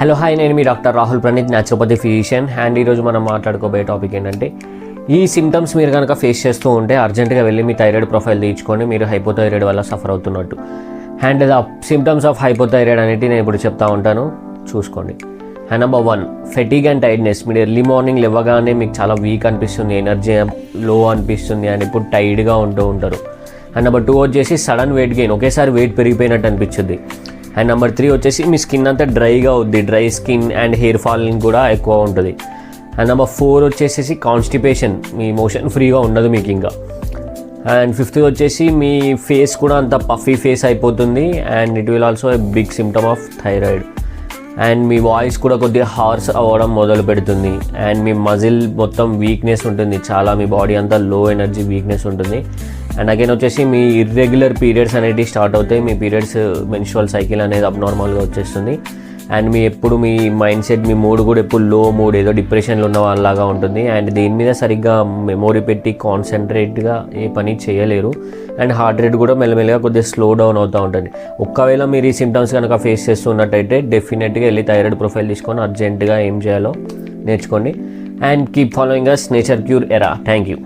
Hello hi, నేను మీ doctor Rahul Praneeth, naturopathy physician. And ఈరోజు మనం మాట్లాడుకోబోయే టాపిక్ ఏంటంటే, ఈ సిమ్టమ్స్ మీరు కనుక ఫేస్ చేస్తూ ఉంటే అర్జెంటుగా వెళ్ళి మీ థైరాయిడ్ ప్రొఫైల్ తీయించుకోండి, మీరు హైపోథైరాయిడ్ వల్ల సఫర్ అవుతున్నట్టు. And the symptoms of hypothyroid అనేది నేను ఇప్పుడు చెప్తా ఉంటాను, చూసుకోండి. And number 1, fatigue and tiredness. మీరు ఎర్లీ మార్నింగ్ లేవగానే మీకు చాలా వీక్ అనిపిస్తుంది, ఎనర్జీ లో అనిపిస్తుంది అండ్ ఇప్పుడు టైర్డ్గా ఉంటూ ఉంటారు. అండ్ నెంబర్ 2 వచ్చేసి సడన్ వెయిట్ గెయిన్, ఒకేసారి వెయిట్ పెరిగిపోయినట్టు అనిపించింది. అండ్ నెంబర్ 3 వచ్చేసి మీ స్కిన్ అంతా డ్రైగా అవుద్ది, dry skin and hair falling కూడా ఎక్కువ ఉంటుంది. అండ్ నెంబర్ 4 వచ్చేసి కాన్స్టిపేషన్, మీ మోషన్ ఫ్రీగా ఉండదు మీకు ఇంకా. అండ్ 5th వచ్చేసి మీ ఫేస్ కూడా అంత పఫీ ఫేస్ అయిపోతుంది and it will also a big symptom of thyroid. And మీ వాయిస్ కూడా కొద్దిగా హార్స్ అవ్వడం మొదలు పెడుతుంది అండ్ మీ మజిల్ మొత్తం వీక్నెస్ ఉంటుంది, చాలా మీ బాడీ అంతా లో ఎనర్జీ వీక్నెస్ ఉంటుంది. అండ్ అగైన్ వచ్చేసి మీ ఇర్రెగ్యులర్ పీరియడ్స్ అనేవి స్టార్ట్ అవుతాయి, మీ పీరియడ్స్ మెన్స్ట్రువల్ సైకిల్ అనేది అబ్నార్మల్గా వచ్చేస్తుంది. అండ్ మీ ఎప్పుడు మీ మైండ్ సెట్, మీ మూడ్ కూడా ఎప్పుడు లో మూడ్, ఏదో డిప్రెషన్లో ఉన్న వాళ్ళలాగా ఉంటుంది. అండ్ దీని మీద సరిగ్గా మెమొరీ పెట్టి కాన్సన్ట్రేట్గా ఏ పని చేయలేరు. అండ్ హార్ట్ రేట్ కూడా మెల్లమెల్లగా కొద్దిగా స్లో డౌన్ అవుతూ ఉంటుంది. ఒకవేళ మీరు ఈ సిమ్టమ్స్ కనుక ఫేస్ చేస్తున్నట్టయితే డెఫినెట్గా వెళ్ళి థైరాయిడ్ ప్రొఫైల్ తీసుకొని అర్జెంటుగా ఏం చేయాలో నేర్చుకోండి. And keep following us, nature cure era. Thank you.